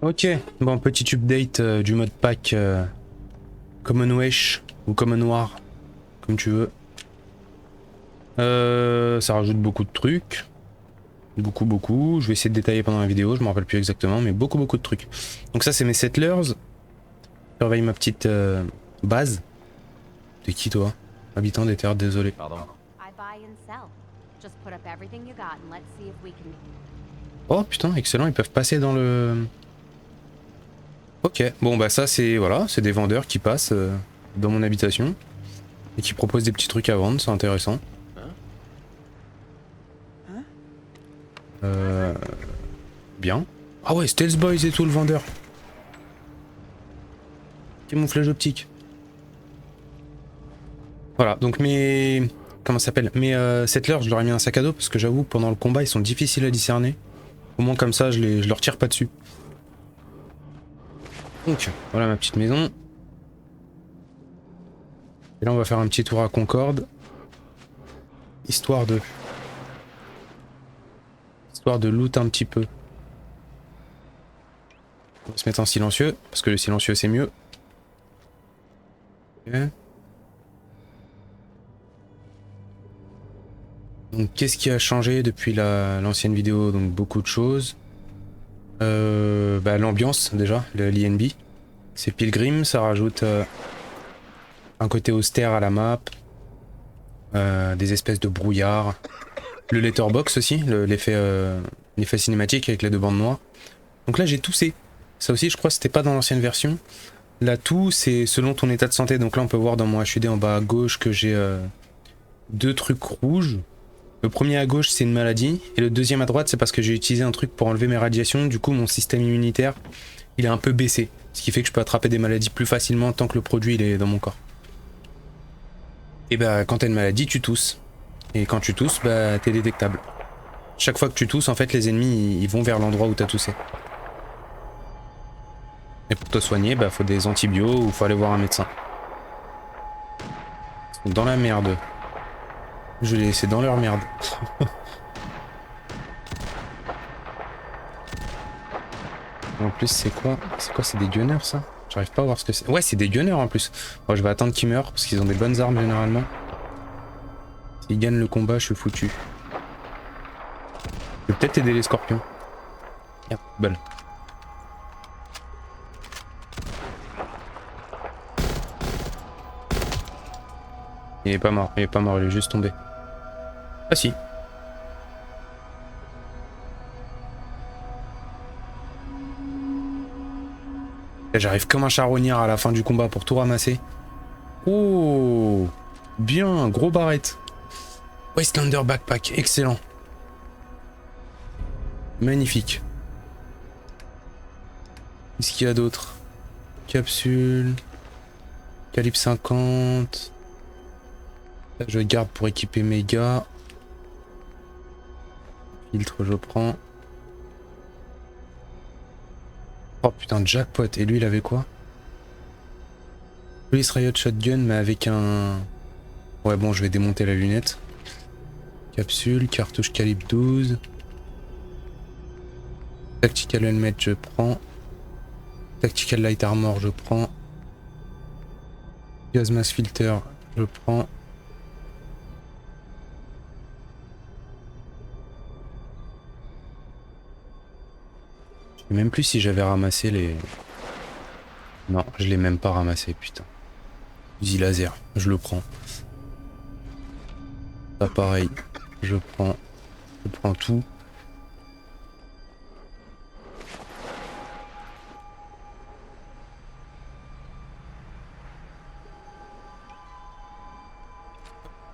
Ok, bon, petit update du mode pack Common Wesh ou Common War, comme tu veux. Ça rajoute beaucoup de trucs. Beaucoup. Je vais essayer de détailler pendant la vidéo, je me rappelle plus exactement, mais beaucoup de trucs. Donc ça c'est mes settlers. Je surveille ma petite base. T'es qui toi? Habitant des terres désolé. Pardon. Oh putain, excellent, ils peuvent passer dans le... Ok, bon bah ça c'est... Voilà, c'est des vendeurs qui passent dans mon habitation. Et qui proposent des petits trucs à vendre, c'est intéressant. Bien. Ah ouais, Stealth Boys et tout le vendeur. Camouflage optique. Voilà, donc mes... Comment ça s'appelle? Mes settlers, je leur ai mis un sac à dos parce que j'avoue, pendant le combat, ils sont difficiles à discerner. Au moins comme ça, je leur tire pas dessus. Donc, voilà ma petite maison. Et là, on va faire un petit tour à Concorde. Histoire de loot un petit peu. On va se mettre en silencieux, parce que le silencieux c'est mieux. Ok. Donc qu'est-ce qui a changé depuis l'ancienne vidéo? Donc beaucoup de choses. Bah, l'ambiance déjà, l'INB. C'est Pilgrim, ça rajoute un côté austère à la map. Des espèces de brouillard. Le letterbox aussi, l'effet cinématique avec les deux bandes noires. Donc là j'ai tout C. Ça aussi je crois que c'était pas dans l'ancienne version. Là tout c'est selon ton état de santé. Donc là on peut voir dans mon HUD en bas à gauche que j'ai deux trucs rouges. Le premier à gauche c'est une maladie et le deuxième à droite c'est parce que j'ai utilisé un truc pour enlever mes radiations. Du coup mon système immunitaire il est un peu baissé. Ce qui fait que je peux attraper des maladies plus facilement tant que le produit il est dans mon corps. Et bah quand t'as une maladie tu tousses. Et quand tu tousses bah t'es détectable. Chaque fois que tu tousses en fait les ennemis ils vont vers l'endroit où t'as toussé. Et pour te soigner bah faut des antibiotiques ou faut aller voir un médecin. Dans la merde. Je vais les laisser dans leur merde. En plus, c'est quoi? C'est des gunners, ça? J'arrive pas à voir ce que c'est. Ouais, c'est des gunners en plus. Bon, je vais attendre qu'ils meurent parce qu'ils ont des bonnes armes généralement. S'ils gagnent le combat, je suis foutu. Je vais peut-être aider les scorpions. Merde, balle. Il est pas mort, il est juste tombé. Ah si. J'arrive comme un charognard à la fin du combat pour tout ramasser. Oh, bien, gros barrette. Wastelander backpack, excellent. Magnifique. Qu'est-ce qu'il y a d'autre? Capsule. Calibre 50. Là, je garde pour équiper mes gars. Filtre, je prends. Oh putain, jackpot. Et lui, il avait quoi? Police Riot Shotgun, mais avec un... Ouais, bon, je vais démonter la lunette. Capsule, cartouche calibre 12. Tactical Helmet, je prends. Tactical Light Armor, je prends. Gas Mask Filter, je prends. Je sais même plus si j'avais ramassé les... Non, je l'ai même pas ramassé, putain. Fusil laser, je le prends. Ça pareil, je prends tout.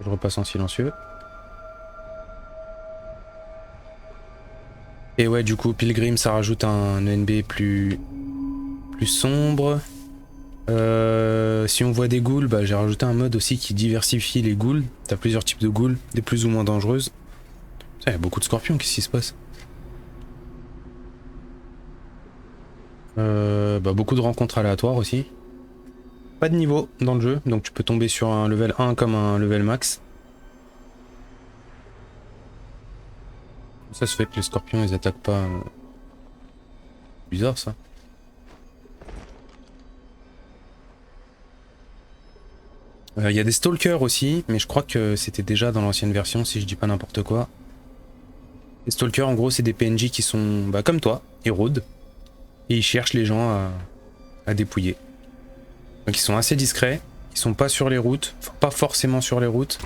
Je repasse en silencieux. Et ouais, du coup, Pilgrim, ça rajoute un ENB plus sombre. Si on voit des ghouls, bah, j'ai rajouté un mode aussi qui diversifie les ghouls. T'as plusieurs types de ghouls, des plus ou moins dangereuses. Il y a beaucoup de scorpions, qu'est-ce qui se passe? Bah, beaucoup de rencontres aléatoires aussi. Pas de niveau dans le jeu, donc tu peux tomber sur un level 1 comme un level max. Ça se fait que les scorpions ils attaquent pas. Bizarre ça. Il y a des stalkers aussi, mais je crois que c'était déjà dans l'ancienne version si je dis pas n'importe quoi. Les stalkers en gros c'est des PNJ qui sont bah, comme toi, ils rôdent. Et ils cherchent les gens à dépouiller. Donc ils sont assez discrets, ils sont pas sur les routes, enfin, pas forcément sur les routes.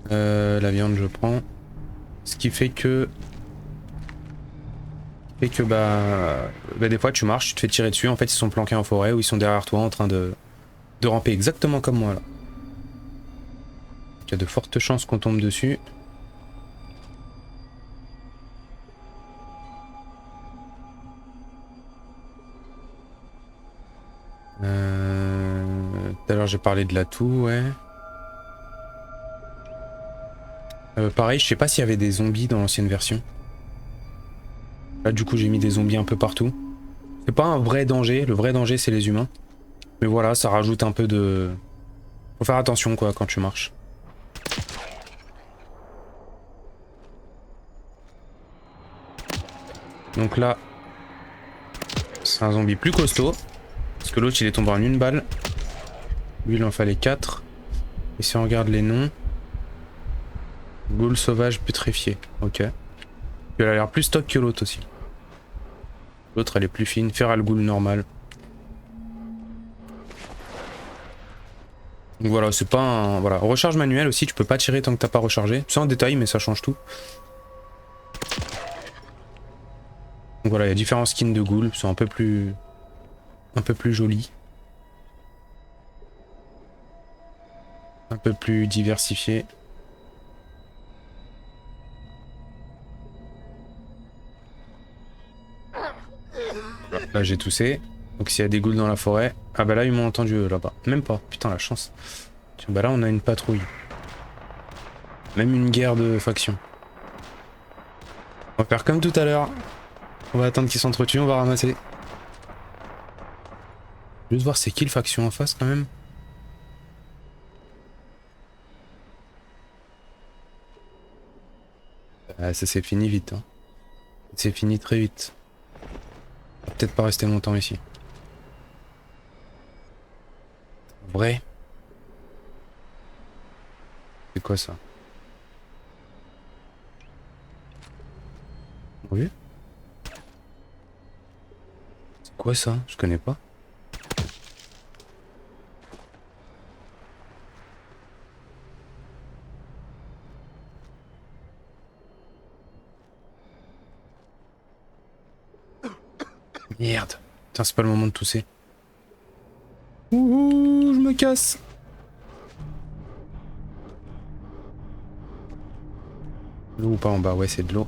La viande je prends. Ce qui fait que... bah, des fois tu marches, tu te fais tirer dessus, en fait ils sont planqués en forêt ou ils sont derrière toi en train de ramper exactement comme moi là. Il y a de fortes chances qu'on tombe dessus. Tout à l'heure j'ai parlé de l'atout, ouais. Pareil, je sais pas s'il y avait des zombies dans l'ancienne version. Là du coup j'ai mis des zombies un peu partout. C'est pas un vrai danger, le vrai danger c'est les humains. Mais voilà, ça rajoute un peu de... Faut faire attention quoi quand tu marches. Donc là, c'est un zombie plus costaud. Parce que l'autre il est tombé en une balle. Lui il en fallait 4. Et si on regarde les noms... Ghoul sauvage putréfié, ok. Elle a l'air plus stock que l'autre aussi. L'autre elle est plus fine, Feral Ghoul normal. Donc voilà, c'est pas un... Voilà, recharge manuelle aussi, tu peux pas tirer tant que t'as pas rechargé. C'est un détail mais ça change tout. Donc voilà, il y a différents skins de Ghoul, c'est un peu plus joli. Un peu plus diversifié. Là j'ai toussé. Donc s'il y a des ghouls dans la forêt... Ah bah là ils m'ont entendu là-bas. Même pas, putain la chance. Tiens, bah là on a une patrouille. Même une guerre de faction. On va faire comme tout à l'heure. On va attendre qu'ils s'entretuent, on va ramasser. Juste voir c'est qui le faction en face quand même. Ah, ça s'est fini vite. Hein. C'est fini très vite. Peut-être pas rester longtemps ici. Vrai. C'est quoi ça? Oui. C'est quoi ça? Je connais pas. Merde. Putain, c'est pas le moment de tousser. Ouh, je me casse. L'eau ou pas en bas? Ouais, c'est de l'eau.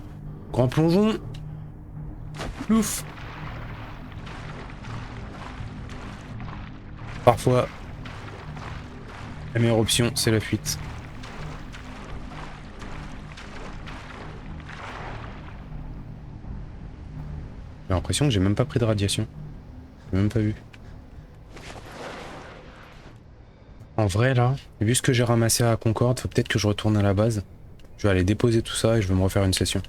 Grand plongeon. Ouf. Parfois, la meilleure option, c'est la fuite. J'ai l'impression que j'ai même pas pris de radiation. J'ai même pas vu. En vrai, là, vu ce que j'ai ramassé à Concorde, faut peut-être que je retourne à la base. Je vais aller déposer tout ça et je vais me refaire une session.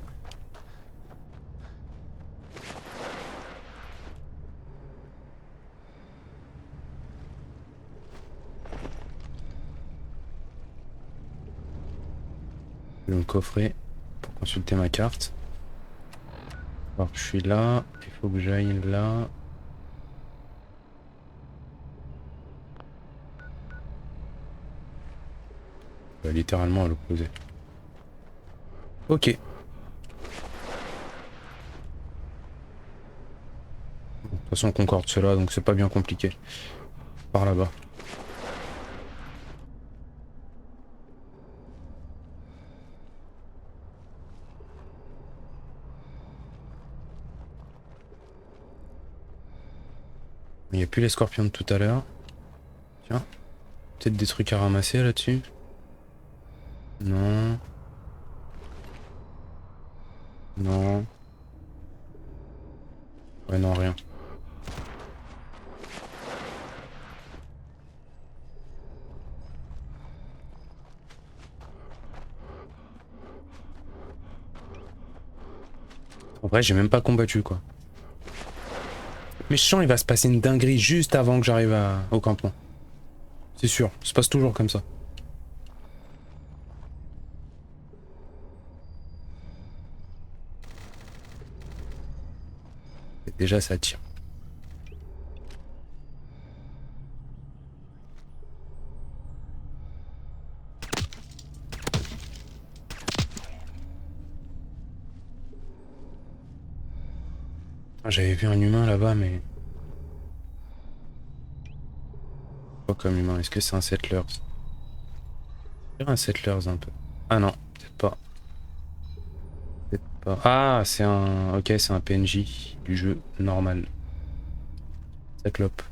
Je vais me coffrer pour consulter ma carte. Alors, je suis là, il faut que j'aille là. Littéralement à l'opposé. Ok. De toute façon, Concorde c'est là, donc c'est pas bien compliqué. Par là-bas. Il n'y a plus les scorpions de tout à l'heure. Tiens. Peut-être des trucs à ramasser là-dessus. Non. Non. Ouais, non, rien. En vrai, j'ai même pas combattu, quoi. Mais je sens il va se passer une dinguerie juste avant que j'arrive au campement. C'est sûr, ça se passe toujours comme ça. Et déjà ça tire. J'avais vu un humain là-bas mais... Pas comme humain, est-ce que c'est un Settlers? C'est un Settlers un peu. Ah non, peut-être pas. Peut-être pas. Ah, c'est un... Ok, c'est un PNJ du jeu normal. Ça clope.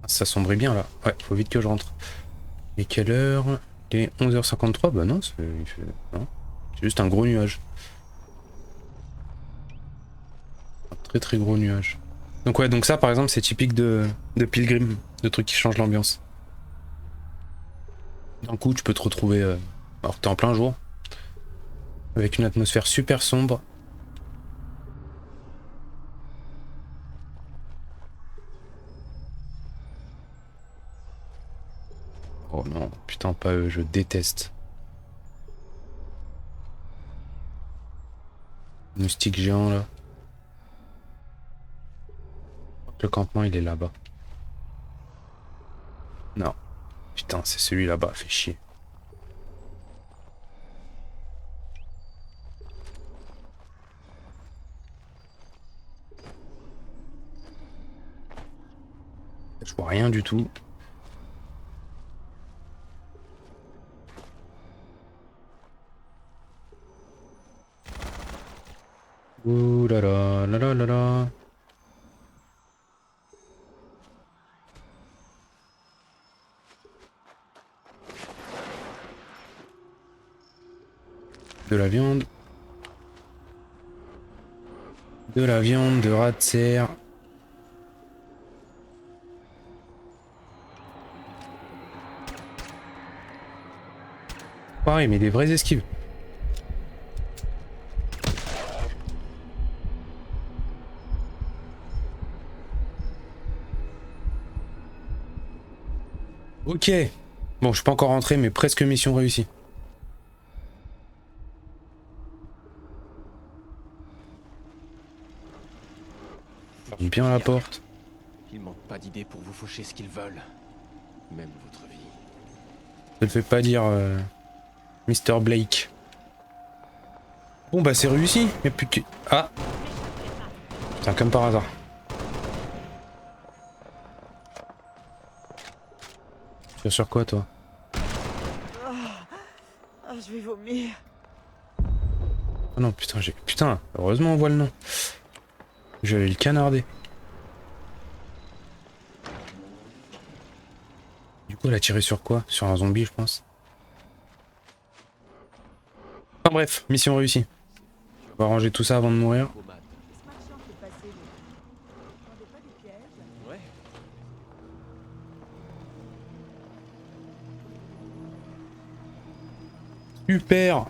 Ah, ça sombrait bien là. Ouais, faut vite que je rentre. Et quelle heure? Il est 11h53? Bah non, non. C'est juste un gros nuage. Un très très gros nuage. Donc ouais, donc ça par exemple c'est typique de Pilgrim, de trucs qui changent l'ambiance. D'un coup tu peux te retrouver, alors que t'es en plein jour, avec une atmosphère super sombre. Oh non, putain pas eux, je déteste. Moustique géant là. Le campement il est là-bas. Non. Putain c'est celui là-bas, fait chier. Je vois rien du tout. Ouh là là là là là là. De la viande. De la viande, de rat de serre. Pareil, mais des vraies esquives. Ok. Bon, je suis pas encore rentré, mais presque mission réussie. Ferme bien la porte. Il manque pas d'idées pour vous faucher ce qu'ils veulent. Même votre vie. Ne le fais pas dire, Mr. Blake. Bon bah c'est réussi. Mais putain. Ah. Putain, comme par hasard. Tu tires sur quoi toi? Je vais vomir. Oh non putain j'ai. Putain, heureusement on voit le nom. Je vais le canarder. Du coup elle a tiré sur quoi? Sur un zombie je pense. Enfin bref, mission réussie. On va ranger tout ça avant de mourir. Ce marchand qui est passé, vous n'entendez pas des pièges? Ouais. Super.